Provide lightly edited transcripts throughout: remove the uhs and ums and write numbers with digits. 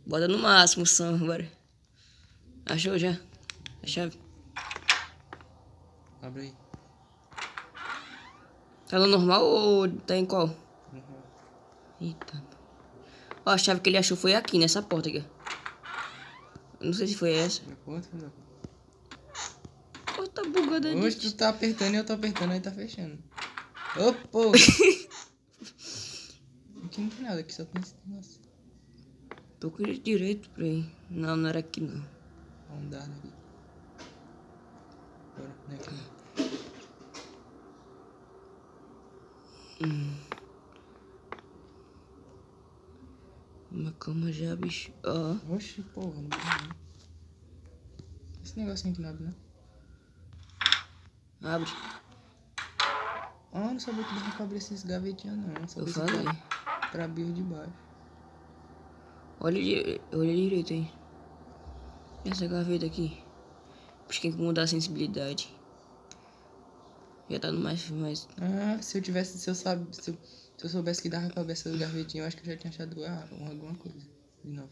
Bota no máximo o som, bora. Achou já? A chave? Abre aí. Tá no normal ou tá em qual? Normal. Eita. Ó, a chave que ele achou foi aqui, nessa porta aqui. Não sei se foi essa. Na porta, não. Porta bugada Hoje de... tu tá apertando e eu tô apertando, aí tá fechando. Opa! Aqui não tem nada, aqui só tem esse negócio. Procura direito pra ir. Não, não era aqui não. Vamos dar aqui. Bora, não é aqui não. Uma cama já, bicho. Ó. Oxi, porra, não vai não. Esse negocinho aqui não abre, não. Abre. Ah, não sabia que dava pra abrir esses gavetinhos, não. Só Eu sabia falei. pra abrir o de baixo. Olha direito aí. Essa gaveta aqui. Acho que tem que mudar a sensibilidade. Já tá no mais... Ah, se eu soubesse que dava pra abrir essas gavetinhas, eu acho que eu já tinha achado alguma coisa. De novo.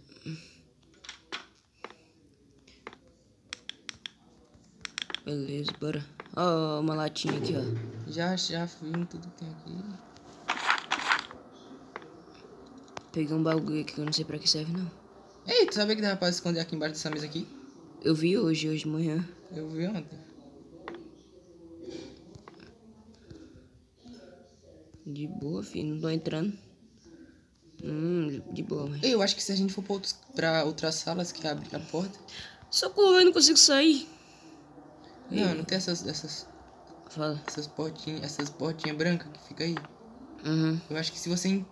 Beleza, bora. Ó, uma latinha aqui, ó. Já vimos tudo que tem aqui. Peguei um bagulho aqui que eu não sei pra que serve, não. Ei, tu sabia que dava pra esconder aqui embaixo dessa mesa aqui? Eu vi hoje de manhã. Eu vi ontem. De boa, filho. Não tô entrando. De boa, mas... Ei, eu acho que se a gente for pra outras salas que abre a porta... Socorro, eu não consigo sair. Não tem essas Fala. essas portinhas brancas que fica aí. Uhum. Eu acho que se você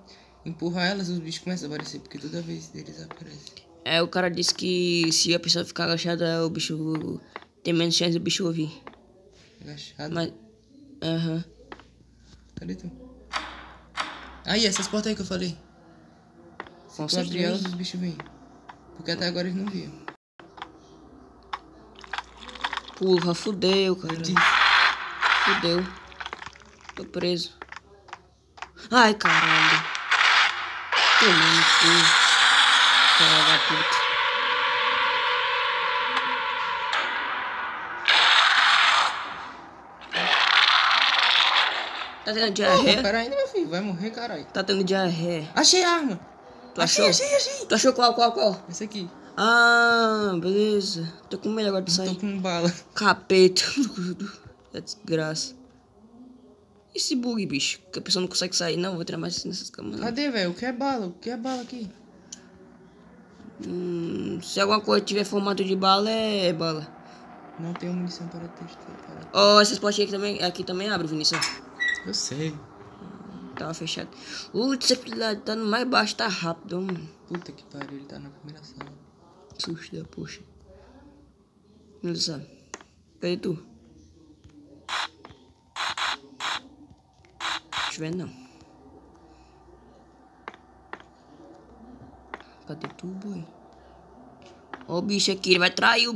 empurrar elas, os bichos começam a aparecer, porque toda vez eles aparecem. É, o cara disse que se a pessoa ficar agachada, o bicho... Tem menos chance do bicho ouvir. Agachado. Mas... Aham. Cadê tu? Aí, essas portas aí que eu falei. Se Com tu abrir certeza. elas, os bichos vêm. Porque até agora eles não viam. Porra, fudeu, cara. Diz. Fudeu. Tô preso. Ai, caralho. Tomando cu. Filha da puta. Tá tendo diarreia? Pera ainda, meu filho. Vai morrer, caralho. Tá tendo diarreia. Achei a arma. Tu achou? Achei. Tu achou qual? Esse aqui. Ah, beleza. Tô com medo agora de sair. Tô com bala. Capeta. É desgraça. Esse bug, bicho. Que a pessoa não consegue sair. Não, vou tirar mais nessas camas. Não. Cadê, velho? O que é bala? O que é bala aqui? Se alguma coisa tiver formato de bala, é bala. Não tenho munição para testar. Ó, essas portinhas aqui também abre, Vinícius. Eu sei. Tava fechado. Essa filha tá no mais baixo, tá rápido, mano. Puta que pariu, ele tá na primeira sala. Susto da poxa. Não sabe. Cadê tu? Deixa eu ver, não. Cadê tu, boy? Ó o bicho aqui, ele vai trair o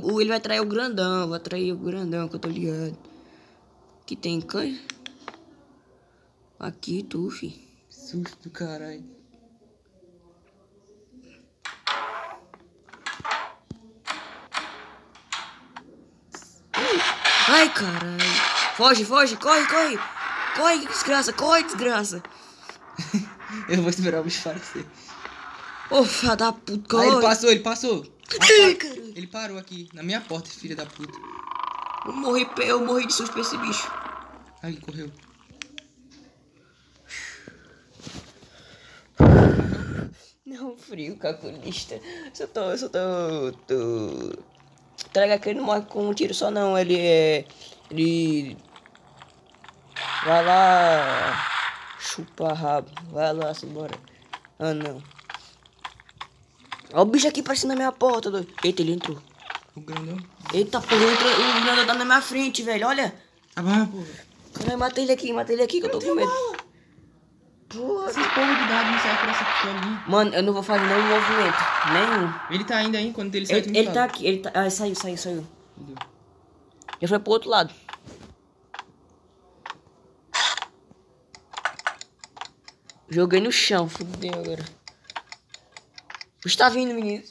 grandão. Vai trair o grandão, que eu tô ligado. Aqui tem cães. Aqui, tu, fi. Susto do caralho. Ai, caralho. Foge, corre. Corre, desgraça. Eu vou esperar o bicho parecer. Ô, filha da puta, corre. Ah, ele passou. Ai, caralho. Ele parou aqui, na minha porta, filha da puta. Eu morri de susto pra esse bicho. Aí ele correu. Não, frio, calculista. Eu tô... Tá ligado que ele não morre com um tiro só não, ele vai lá chupa rabo, vai lá, simbora. Ah, não. Ó o bicho aqui parecendo na minha porta, doido. Eita, ele entrou. O grandão. Eita, porra, o grandão tá na minha frente, velho, olha. Tá bom, porra. Caralho, matei ele aqui que eu tô com medo. Porra. Esses porra de dado não serve pra essa pistolinha. Mano, eu não vou fazer nenhum movimento, nenhum. Ele tá ainda aí, quando ele sai, tu me Ele fala. tá aqui, ele tá... Ah, saiu. Entendeu? Já foi pro outro lado. Joguei no chão, fudeu agora. Você tá vindo, menino?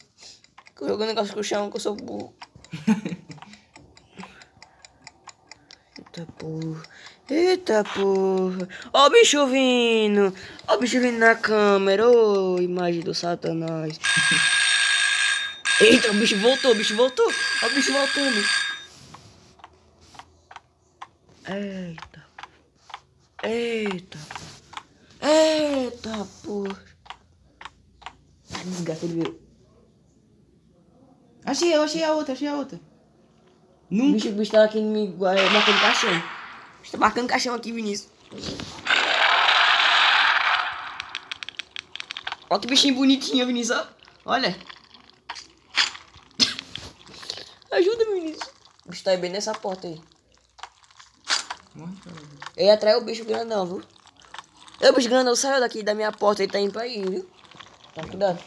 Jogando negócio com o chão, que eu sou burro. Eita porra. Eita porra. Ó o bicho vindo. Ó o bicho vindo na câmera. Ô, imagem do Satanás. Eita, o bicho voltou, o bicho voltou. Ó o bicho voltando. Eita. Eita. Eita porra. Ai, desgraça, ele veio. Achei a outra, O O bicho tá aqui me marcando caixão. O bicho tá marcando caixão aqui, Vinícius. Olha que bichinho bonitinho, Vinícius. Ó. Olha. Ajuda, Vinícius. O bicho tá aí bem nessa porta aí. Ele atrai o bicho grandão, viu? O bicho grandão saiu daqui da minha porta. Ele tá indo pra aí, viu? Toma cuidado.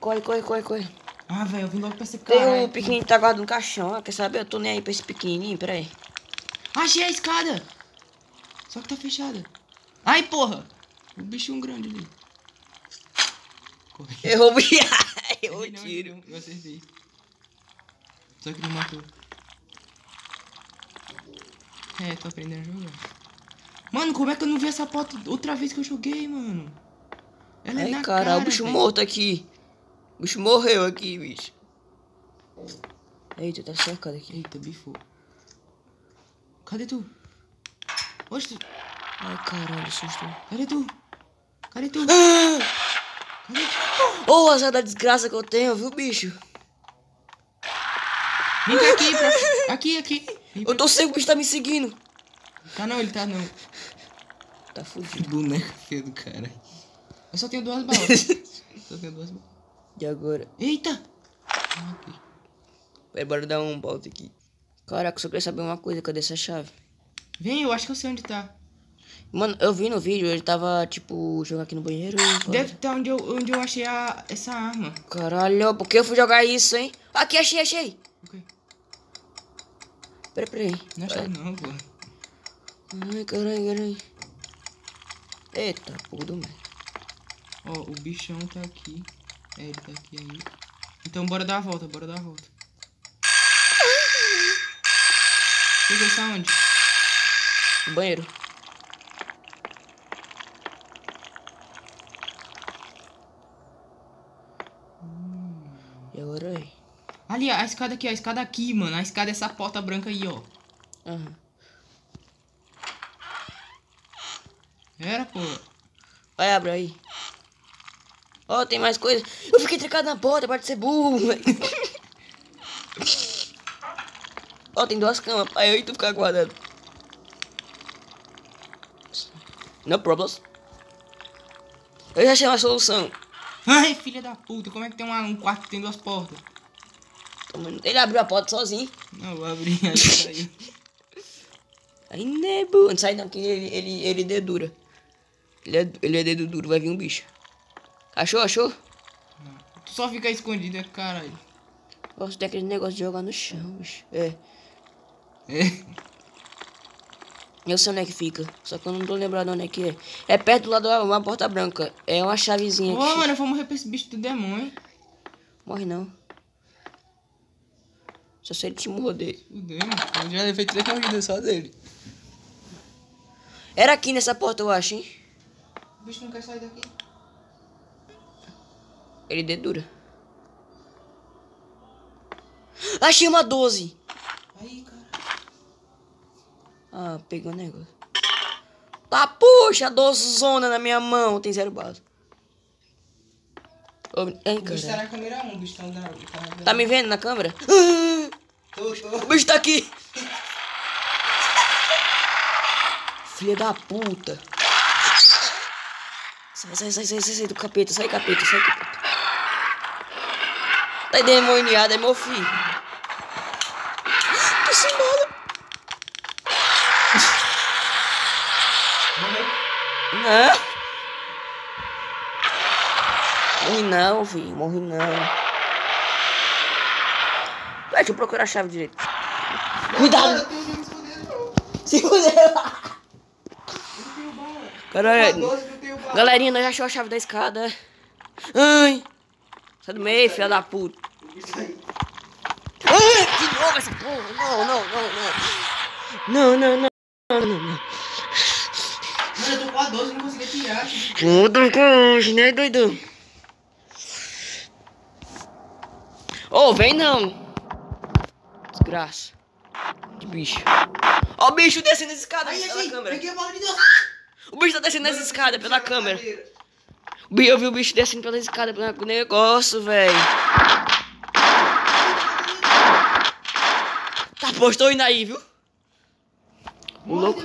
Corre. Ah, velho, eu vim logo pra esse Tem cara. um pequenininho que tá guardando no caixão. Ó. Quer saber? Eu tô nem aí pra esse pequenininho. Pera aí. Achei a escada. Só que tá fechada. Ai, porra. O bichinho grande ali. Corre. Errou o bicho. Errou o Não, tiro. Eu acertei. Só que não matou. É, tô aprendendo a jogar. Mano, como é que eu não vi essa porta outra vez que eu joguei, mano? Ela é Ai, na cara, cara, o bicho véio. morto aqui. O bicho morreu aqui, bicho. Eita, tá cercado aqui. Eita, bifou. Cadê tu? Oxe, Ai, caralho, susto. cadê tu? Cadê tu? Ô, azar da desgraça que eu tenho, viu, bicho? Vem cá aqui, pra... Aqui. Vem Eu pra... tô cego, o bicho tá me seguindo. Tá não, ele tá não. Tá Que fudido. boneco feio do cara. Eu só tenho 2 balas. E agora? Eita! Bora dar um pause aqui. Caraca, eu só queria saber uma coisa, cadê essa chave? Vem, eu acho que eu sei onde tá. Mano, eu vi no vídeo, ele tava, tipo, jogando aqui no banheiro. Deve estar onde eu achei essa arma. Caralho, por que eu fui jogar isso, hein? Aqui, achei. O quê? Pera aí. Não é chave não, pô. Ai, caralho. Eita, porra do merda. Ó, o bichão tá aqui. É, ele tá aqui aí. Então bora dar a volta, Você está onde? No banheiro. E agora aí? Ali, a escada aqui, mano. A escada é essa porta branca aí, ó. Aham. Era, pô. Vai, abre aí. Ó, tem mais coisa. Eu fiquei trancado na porta, pode ser burro, velho. Ó, tem 2 camas, pai, eu e tu ficar guardado. No problems. Eu já achei uma solução. Ai, filha da puta. Como é que tem um quarto que tem 2 portas? Ele abriu a porta sozinho. Não, eu abri, aí saiu. Aí, né, burro. Não sai não, que ele é dedo dura. Ele é dedo duro, vai vir um bicho. Achou? Tu só fica escondido, é caralho. Nossa, tem aquele negócio de jogar no chão, bicho. É. Eu sei onde é que fica, só que eu não tô lembrado onde é que é. É perto do lado de uma porta branca. É uma chavezinha. Ô, mano, eu vou morrer pra esse bicho do demônio. Morre não. Só se ele te morder. Fudeu, mano. Eu já levei 3 mordidas só dele. Era aqui nessa porta, eu acho, hein? O bicho não quer sair daqui. Ele dedura. Achei uma 12. Aí, cara. Ah, pegou o negócio. Tá, puxa, a 12 zona na minha mão. Tem 0 balas. Ô, hein, O bicho tá cara. na câmera 1, o bicho tá Tá me vendo na câmera? O bicho tá aqui. Filha da puta. Sai do capeta, sai capeta. Tá endemoniado, é meu filho. Tô sem bala. Não. Morri não. Deixa eu procurar a chave direito. Cuidado. Se fudeu. Caralho. Doce, não tenho bala. Galerinha, nós já achou a chave da escada. Ai. Sai do meio, filha da puta. Isso aí. Ai, de novo essa porra. Não. Mano, eu tô com a 12 e não consegui tirar. Puta que né, doido? Ô, vem não. Desgraça. Que bicho. Ó o bicho descendo as escadas Aí, pela achei. câmera. Peguei a bola de Deus. O bicho tá descendo as escadas pela câmera. Eu vi o bicho descendo pela escada pelo negócio, velho. Tá, pô, estou indo aí, viu? O louco.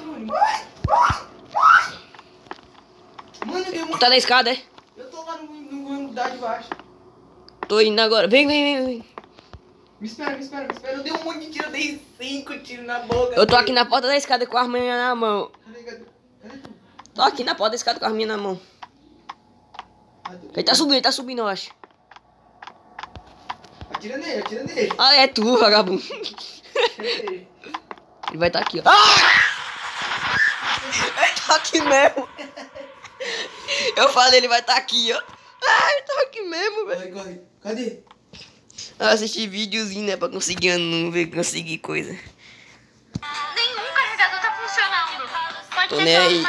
Mano, Tu tá na escada, é? eu tô lá no andar de baixo. Tô indo agora. Vem. Me espera. Eu dei um monte de tiro, eu dei 5 tiros na boca. Eu tô aqui na porta da escada com a arma na mão. Cadê tu? Tô aqui na porta da escada com a arma na mão. Ele tá subindo, eu acho. Atira nele. Ah, é tu, vagabundo. Ele. Ele vai tá aqui, ó. Ele tá aqui mesmo. Eu falei, ele vai tá aqui, ó. Ah, ele tá aqui mesmo, velho. Corre. Cadê? Eu assisti videozinho, né, pra conseguir conseguir coisa. Nenhum carregador tá funcionando. Pode Tô ser nem só aí.